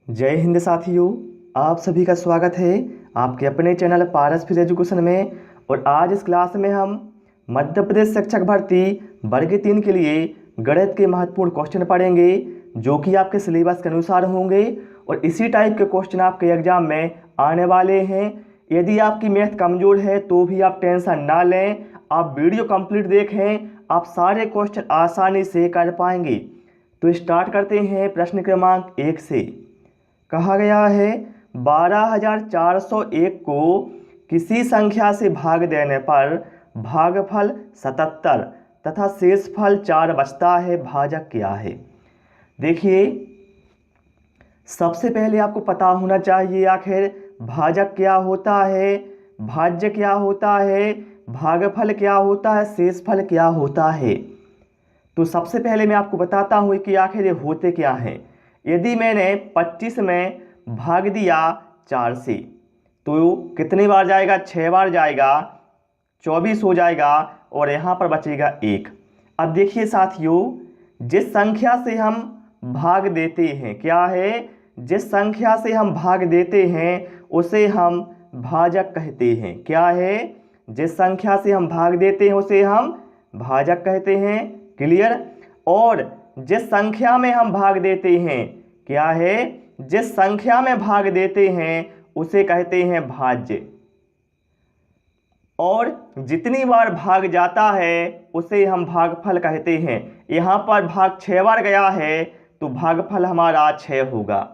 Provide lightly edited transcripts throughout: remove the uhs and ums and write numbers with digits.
जय हिंद साथियों, आप सभी का स्वागत है आपके अपने चैनल पारस फिजिक्स एजुकेशन में। और आज इस क्लास में हम मध्य प्रदेश शिक्षक भर्ती वर्ग 3 के लिए गणित के महत्वपूर्ण क्वेश्चन पढ़ेंगे जो कि आपके सिलेबस के अनुसार होंगे और इसी टाइप के क्वेश्चन आपके एग्जाम में आने वाले हैं। यदि आपकी मैथ कमज़ोर है तो भी आप टेंशन ना लें, आप वीडियो कंप्लीट देखें, आप सारे क्वेश्चन आसानी से कर पाएंगे। तो स्टार्ट करते हैं प्रश्न क्रमांक 1 से। कहा गया है 12,401 को किसी संख्या से भाग देने पर भागफल 77 तथा शेषफल 4 बचता है, भाजक क्या है। देखिए, सबसे पहले आपको पता होना चाहिए आखिर भाजक क्या होता है, भाज्य क्या होता है, भागफल क्या होता है, शेषफल क्या होता है। तो सबसे पहले मैं आपको बताता हूँ कि आखिर ये होते क्या हैं। यदि मैंने 25 में भाग दिया 4 से तो कितनी बार जाएगा, 6 बार जाएगा, 24 हो जाएगा और यहाँ पर बचेगा 1। अब देखिए साथियों, जिस संख्या से हम भाग देते हैं क्या है, जिस संख्या से हम भाग देते हैं उसे हम भाजक कहते हैं। क्या है, जिस संख्या से हम भाग देते हैं उसे हम भाजक कहते हैं। क्लियर। और जिस संख्या में हम भाग देते हैं क्या है, जिस संख्या में भाग देते हैं उसे कहते हैं भाज्य। और जितनी बार भाग जाता है उसे हम भागफल कहते हैं। यहाँ पर भाग 6 बार गया है तो भागफल हमारा 6 होगा।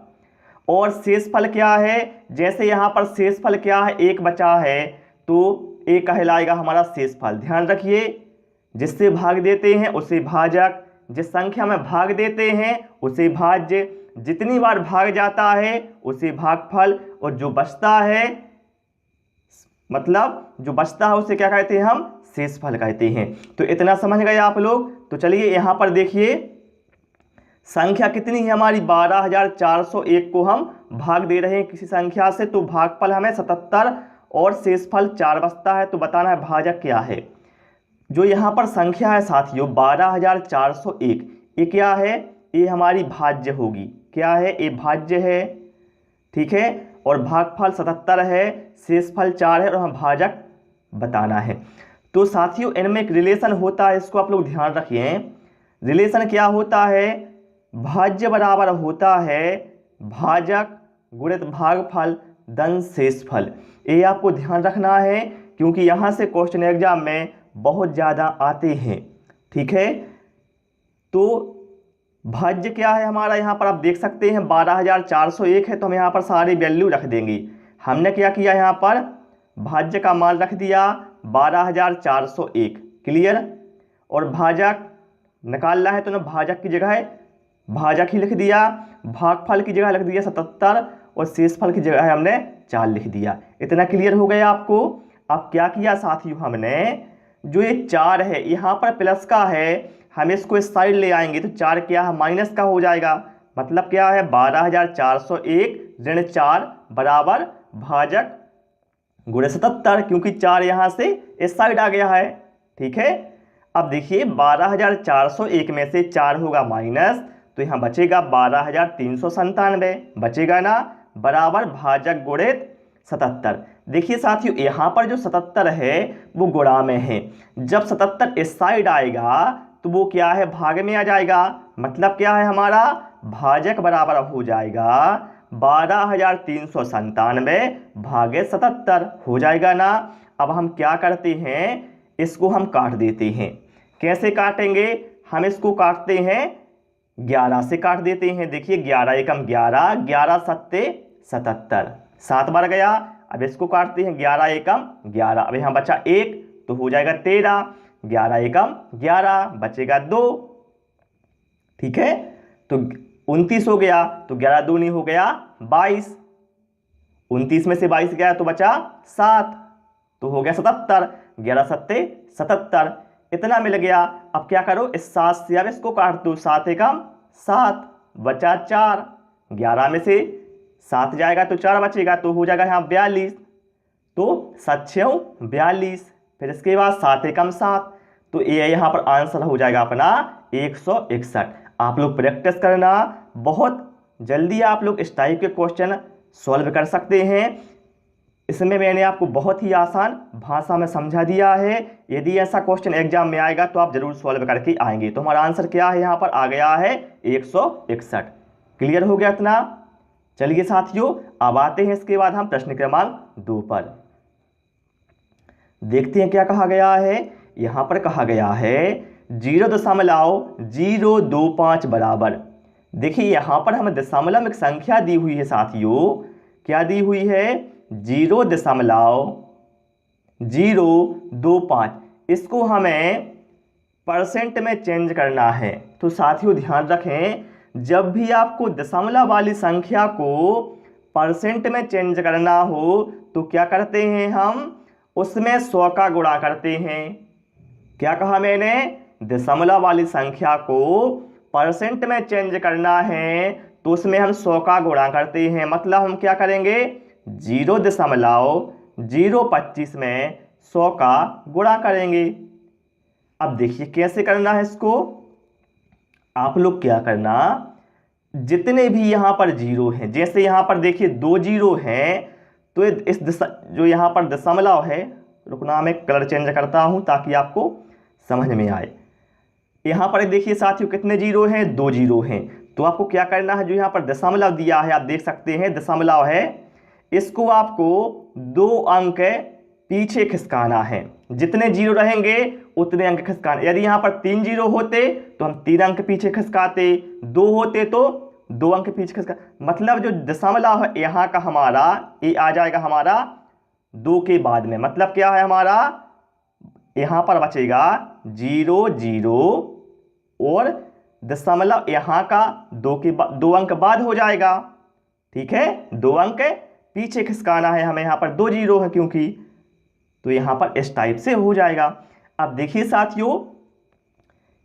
और शेषफल क्या है, जैसे यहाँ पर शेषफल क्या है, 1 बचा है तो 1 कहलाएगा हमारा शेषफल। ध्यान रखिए, जिससे भाग देते हैं उसे भाजक, जिस संख्या में भाग देते हैं उसे भाज्य, जितनी बार भाग जाता है उसे भागफल, और जो बचता है मतलब जो बचता है उसे क्या कहते हैं, हम शेषफल कहते हैं। तो इतना समझ गए आप लोग। तो चलिए यहाँ पर देखिए, संख्या कितनी है हमारी, 12,401 को हम भाग दे रहे हैं किसी संख्या से, तो भागफल हमें 77 और शेषफल 4 बचता है। तो बताना है भाजक क्या है। जो यहाँ पर संख्या है साथियों 12,401, ये क्या है, ये हमारी भाज्य होगी। क्या है, ये भाज्य है। ठीक है। और भागफल 77 है, शेषफल 4 है और हमें भाजक बताना है। तो साथियों इनमें एक रिलेशन होता है, इसको आप लोग ध्यान रखिए। रिलेशन क्या होता है, भाज्य बराबर होता है भाजक गुणित भागफल धन शेषफल। ये आपको ध्यान रखना है क्योंकि यहाँ से क्वेश्चन एग्जाम में बहुत ज़्यादा आते हैं। ठीक है। तो भाज्य क्या है हमारा, यहाँ पर आप देख सकते हैं 12,401 है तो हम यहाँ पर सारी वैल्यू रख देंगे। हमने क्या किया, यहाँ पर भाज्य का मान रख दिया 12,401। क्लियर। और भाजक निकालना है तो ना भाजक की जगह भाजक ही लिख दिया, भागफल की जगह लिख दिया 77 और शेषफल की जगह हमने 4 लिख दिया। इतना क्लियर हो गया आपको। अब क्या किया साथियों, हमने जो ये 4 है यहाँ पर प्लस का है, हम इसको इस साइड ले आएंगे तो 4 क्या है, माइनस का हो जाएगा। मतलब क्या है, 12,401 ऋण 4 बराबर भाजक गुणे 77, क्योंकि 4 यहाँ से इस साइड आ गया है। ठीक है। अब देखिए 12,401 में से 4 होगा माइनस, तो यहाँ बचेगा 12,397 बचेगा ना, बराबर भाजक गुणित 77। देखिए साथियों यहाँ पर जो 77 है वो गुणा में है, जब 77 इस साइड आएगा तो वो क्या है, भाग में आ जाएगा। मतलब क्या है, हमारा भाजक बराबर हो जाएगा 12,397 भागे 77 हो जाएगा ना। अब हम क्या करते हैं, इसको हम काट देते हैं। कैसे काटेंगे, हम इसको काटते हैं 11 से काट देते हैं। देखिए 11 एकम 11, 11 सत्ते 77, 7 बार गया। अब इसको काटते हैं 11 एकम 11, अब यहाँ बचा 1 तो हो जाएगा 13, 11 एकम 11 बचेगा 2। ठीक है। तो 29 हो गया तो 11 दूनी हो गया 22, 29 में से 22 गया तो बचा 7 तो हो गया 77, 11 सत्ते 77, इतना मिल गया। अब क्या करो, इस 7 से अब इसको काट दो, 7 एकम 7 बचा 4, 11 में से 7 जाएगा तो 4 बचेगा तो हो जाएगा यहाँ 42, तो 7 6 42, फिर इसके बाद 7 एकम 7, तो ये यहाँ पर आंसर हो जाएगा अपना 161। आप लोग प्रैक्टिस करना, बहुत जल्दी आप लोग इस टाइप के क्वेश्चन सॉल्व कर सकते हैं। इसमें मैंने आपको बहुत ही आसान भाषा में समझा दिया है। यदि ऐसा क्वेश्चन एग्जाम में आएगा तो आप जरूर सॉल्व करके आएंगे। तो हमारा आंसर क्या है, यहाँ पर आ गया है 161। क्लियर हो गया इतना? चलिए साथियों, अब आते हैं इसके बाद हम प्रश्न क्रमांक 2 पर। देखते हैं क्या कहा गया है। यहाँ पर कहा गया है 0.025 बराबर। देखिए यहाँ पर हमें दशमलव में एक संख्या दी हुई है साथियों। क्या दी हुई है? 0.025। इसको हमें परसेंट में चेंज करना है। तो साथियों ध्यान रखें, जब भी आपको दशमलव वाली संख्या को परसेंट में चेंज करना हो तो क्या करते हैं हम? उसमें 100 का गुणा करते हैं। क्या कहा मैंने? दशमलव वाली संख्या को परसेंट में चेंज करना है तो उसमें हम 100 का गुणा करते हैं। मतलब हम क्या करेंगे? 0.025 में 100 का गुणा करेंगे। अब देखिए कैसे करना है इसको। आप लोग क्या करना, जितने भी यहाँ पर जीरो हैं, जैसे यहाँ पर देखिए 2 जीरो हैं, तो इस जो यहाँ पर दशमलव है, रुकना मैं कलर चेंज करता हूँ ताकि आपको समझ में आए। यहाँ पर देखिए साथियों कितने जीरो हैं? 2 जीरो हैं। तो आपको क्या करना है, जो यहाँ पर दशमलव दिया है आप देख सकते हैं दशमलव है, इसको आपको 2 अंक पीछे खिसकाना है। जितने जीरो रहेंगे उतने अंक खिसकाने। यदि यहाँ पर 3 जीरो होते तो हम 3 अंक पीछे खिसकाते, 2 होते तो 2 अंक पीछे खिसका। मतलब जो दशमलव है यहाँ का हमारा ये आ जाएगा हमारा 2 के बाद में। मतलब क्या है हमारा, यहाँ पर बचेगा 0 0 और दशमलव यहाँ का 2 अंक बाद हो जाएगा। ठीक है, 2 अंक पीछे खिसकाना है हमें, यहाँ पर 2 जीरो है क्योंकि, तो यहाँ पर इस टाइप से हो जाएगा। अब देखिए साथियों,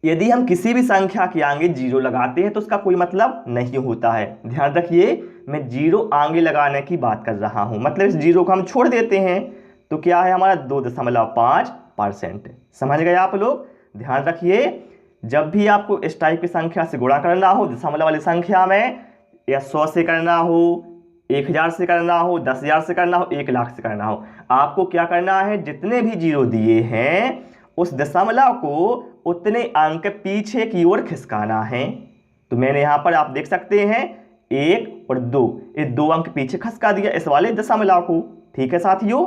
यदि हम किसी भी संख्या के आगे जीरो लगाते हैं तो उसका कोई मतलब नहीं होता है। ध्यान रखिए, मैं जीरो आगे लगाने की बात कर रहा हूं। मतलब इस जीरो को हम छोड़ देते हैं तो क्या है हमारा 2.5%। समझ गए आप लोग? ध्यान रखिए, जब भी आपको इस टाइप की संख्या से गुणा करना हो दशमलव वाली संख्या में, या 100 से करना हो, 1000 से करना हो, 10,000 से करना हो, 1 लाख से करना हो, आपको क्या करना है, जितने भी जीरो दिए हैं उस दशमलव को उतने अंक पीछे की ओर खिसकाना है। तो मैंने यहाँ पर आप देख सकते हैं 1 और 2, ये 2 अंक पीछे खिसका दिया इस वाले दशमलव को। ठीक है साथियों,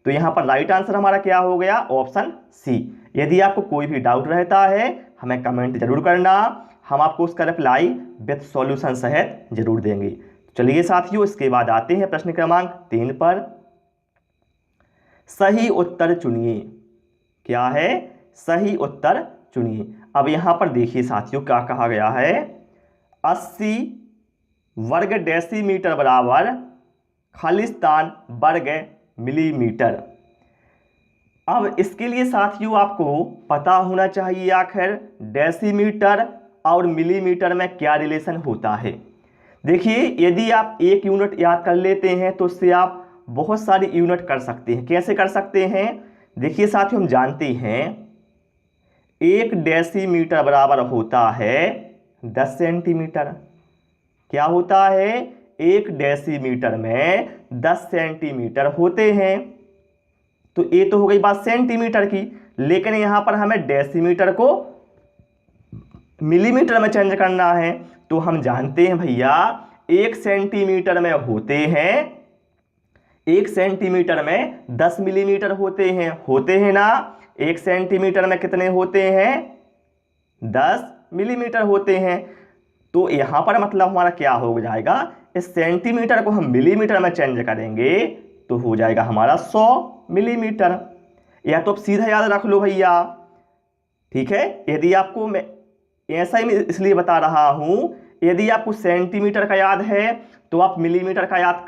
तो यहाँ पर राइट आंसर हमारा क्या हो गया? Option C. यदि आपको कोई भी डाउट रहता है हमें कमेंट जरूर करना, हम आपको उसका रिप्लाई विथ सॉल्यूशन सहित जरूर देंगे। चलिए साथियों, इसके बाद आते हैं प्रश्न क्रमांक 3 पर। सही उत्तर चुनिए। क्या है? सही उत्तर चुनिए। अब यहां पर देखिए साथियों क्या कहा गया है, 80 वर्ग डेसीमीटर बराबर खालिस्तान वर्ग मिलीमीटर। अब इसके लिए साथियों आपको पता होना चाहिए आखिर डेसीमीटर और मिलीमीटर में क्या रिलेशन होता है। देखिए, यदि आप एक यूनिट याद कर लेते हैं तो उससे आप बहुत सारी यूनिट कर सकते हैं। कैसे कर सकते हैं? देखिए साथियों, हम जानते हैं 1 डेसीमीटर बराबर होता है 10 सेंटीमीटर। क्या होता है? 1 डेसीमीटर में 10 सेंटीमीटर होते हैं। तो ये तो हो गई बात सेंटीमीटर की, लेकिन यहां पर हमें डेसीमीटर को मिलीमीटर में चेंज करना है। तो हम जानते हैं भैया 1 सेंटीमीटर में होते हैं, 1 सेंटीमीटर में 10 मिलीमीटर होते हैं ना। 1 सेंटीमीटर में कितने होते हैं? 10 मिलीमीटर होते हैं। तो यहां पर मतलब हमारा क्या हो जाएगा, इस सेंटीमीटर को हम मिलीमीटर में चेंज करेंगे तो हो जाएगा हमारा 100 मिलीमीटर। या तो आप सीधा याद रख लो भैया। ठीक है, यदि आपको मैं ऐसा ही इसलिए बता रहा हूं, यदि आपको सेंटीमीटर का याद है तो आप मिलीमीटर का याद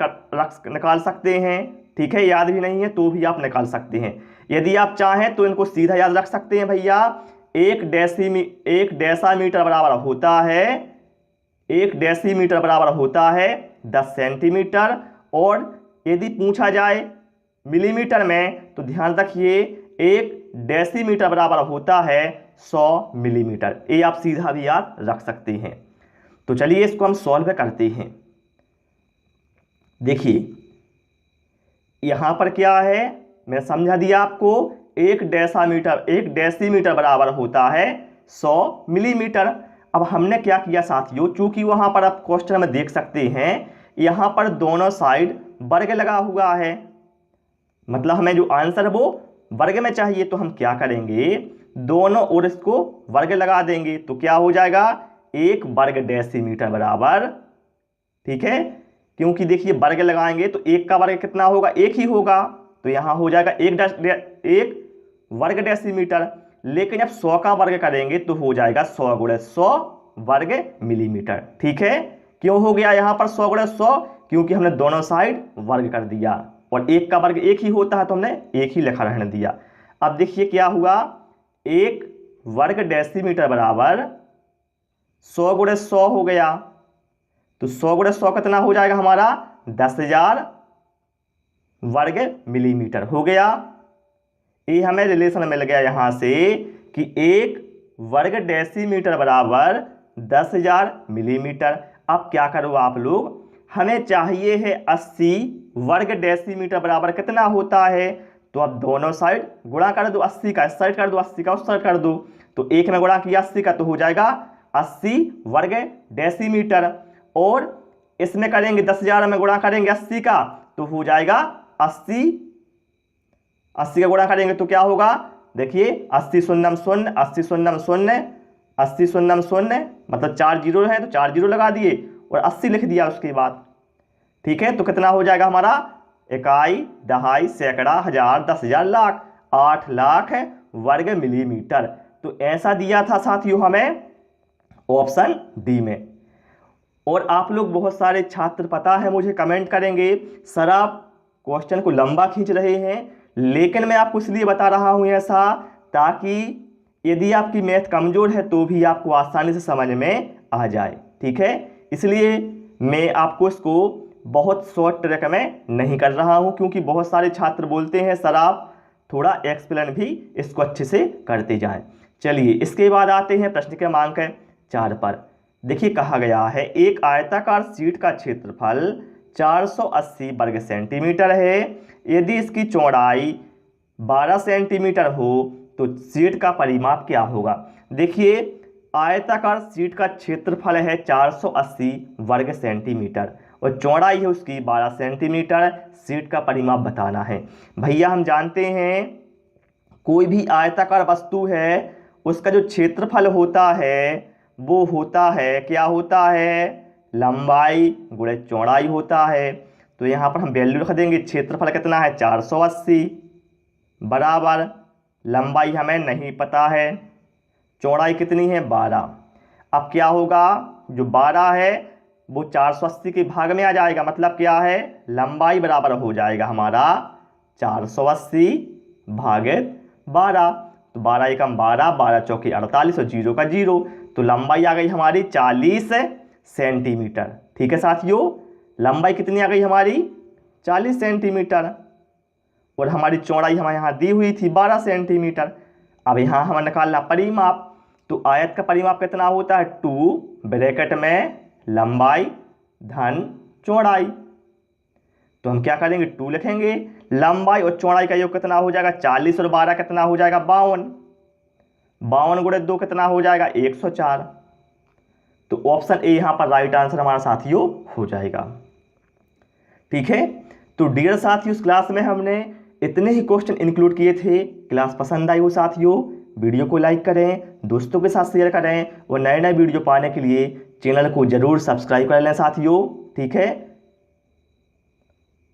निकाल सकते हैं। ठीक है, याद भी नहीं है तो भी आप निकाल सकते हैं। यदि आप चाहें तो इनको सीधा याद रख सकते हैं भैया। 1 डेसीमीटर बराबर होता है, 1 डेसीमीटर बराबर होता है 10 सेंटीमीटर। और यदि पूछा जाए मिलीमीटर में तो ध्यान रखिए 1 डेसीमीटर बराबर होता है 100 मिलीमीटर। ये आप सीधा भी याद रख सकते हैं। तो चलिए इसको हम सॉल्व करते हैं। देखिए यहाँ पर क्या है, मैं समझा दिया आपको, 1 डेसीमीटर बराबर होता है 100 मिलीमीटर। अब हमने क्या किया साथियों, चूंकि वहाँ पर आप क्वेश्चन में देख सकते हैं यहाँ पर दोनों साइड वर्ग लगा हुआ है, मतलब हमें जो आंसर वो वर्ग में चाहिए, तो हम क्या करेंगे, दोनों ओर इसको वर्ग लगा देंगे। तो क्या हो जाएगा, 1 वर्ग डेसीमीटर बराबर, ठीक है, क्योंकि देखिए वर्ग लगाएंगे तो 1 का वर्ग कितना होगा, 1 ही होगा, तो यहाँ हो जाएगा 1 वर्ग डेसीमीटर। लेकिन जब 100 का वर्ग करेंगे तो हो जाएगा 100 गुणे 100 वर्ग मिलीमीटर। ठीक है, क्यों हो गया यहाँ पर 100 गुणे 100, क्योंकि हमने दोनों साइड वर्ग कर दिया, और 1 का वर्ग 1 ही होता है तो हमने 1 ही लिखा रहने दिया। अब देखिए क्या हुआ, 1 वर्ग डेसीमीटर बराबर 100 गुणे 100 हो गया, तो 100 गुणे 100 कितना हो जाएगा हमारा, 10,000 वर्ग मिलीमीटर हो गया। ये हमें रिलेशन मिल गया यहाँ से कि 1 वर्ग डेसीमीटर बराबर 10,000 मिलीमीटर। अब क्या करो आप लोग, हमें चाहिए है 80 वर्ग डेसीमीटर बराबर कितना होता है, तो अब दोनों साइड गुणा कर दो, 80 का इस साइड कर दो, 80 का उस साइड कर दो, तो 1 में गुणा किया 80 का तो हो जाएगा 80 वर्ग डेसीमीटर, और इसमें करेंगे 10,000 में गुणा करेंगे 80 का तो हो जाएगा 80 का गुणा करेंगे तो क्या होगा, देखिए 80 शून्यम शून्य, 80 शून्यम शून्य, 80 शून्यम शून्य, मतलब 4 जीरो है तो 4 जीरो लगा दिए और 80 लिख दिया उसके बाद। ठीक है, तो कितना हो जाएगा हमारा, इकाई, दहाई, सैकड़ा, हजार, 10,000, लाख, 8 लाख वर्ग मिलीमीटर। तो ऐसा दिया था साथियों हमें ऑप्शन डी में। और आप लोग बहुत सारे छात्र पता है मुझे कमेंट करेंगे, सर आप क्वेश्चन को लंबा खींच रहे हैं, लेकिन मैं आपको इसलिए बता रहा हूं ऐसा, ताकि यदि आपकी मैथ कमजोर है तो भी आपको आसानी से समझ में आ जाए। ठीक है, इसलिए मैं आपको इसको बहुत शॉर्ट ट्रैक में नहीं कर रहा हूं, क्योंकि बहुत सारे छात्र बोलते हैं सर आप थोड़ा एक्सप्लेन भी इसको अच्छे से करते जाएं। चलिए इसके बाद आते हैं प्रश्न क्रमांक 4 पर। देखिए कहा गया है, एक आयताकार शीट का क्षेत्रफल 480 वर्ग सेंटीमीटर है, यदि इसकी चौड़ाई 12 सेंटीमीटर हो तो शीट का परिमाप क्या होगा। देखिए आयताकार शीट का क्षेत्रफल है 480 वर्ग सेंटीमीटर और चौड़ाई है उसकी 12 सेंटीमीटर, शीट का परिमाप बताना है। भैया हम जानते हैं कोई भी आयताकार वस्तु है उसका जो क्षेत्रफल होता है वो होता है, क्या होता है, लंबाई गुणे चौड़ाई होता है। तो यहाँ पर हम वैल्यू रख देंगे, क्षेत्रफल कितना है 480 बराबर, लंबाई हमें नहीं पता है, चौड़ाई कितनी है 12। अब क्या होगा, जो 12 है वो 480 के भाग में आ जाएगा, मतलब क्या है, लंबाई बराबर हो जाएगा हमारा 480 भागित 12, तो 12 एकम 12, 12 चौकी 48 और 0 का 0, तो लंबाई आ गई हमारी 40 सेंटीमीटर। ठीक है साथियों, लंबाई कितनी आ गई हमारी 40 सेंटीमीटर, और हमारी चौड़ाई हमें यहाँ दी हुई थी 12 सेंटीमीटर। अब यहाँ हमें निकालना परिमाप, तो आयत का परिमाप कितना होता है, 2 ब्रैकेट में लंबाई धन चौड़ाई, तो हम क्या करेंगे 2 लिखेंगे, लंबाई और चौड़ाई का योग कितना हो जाएगा 40 और 12 कितना हो जाएगा 52, 52 गुणे 2 कितना हो जाएगा 104। तो ऑप्शन ए यहाँ पर राइट आंसर हमारा साथियों हो जाएगा। ठीक है, तो डियर साथियों इस क्लास में हमने इतने ही क्वेश्चन इंक्लूड किए थे। क्लास पसंद आई हो साथियों, वीडियो को लाइक करें, दोस्तों के साथ शेयर करें, और नए नए वीडियो पाने के लिए चैनल को जरूर सब्सक्राइब कर लें साथियों। ठीक है,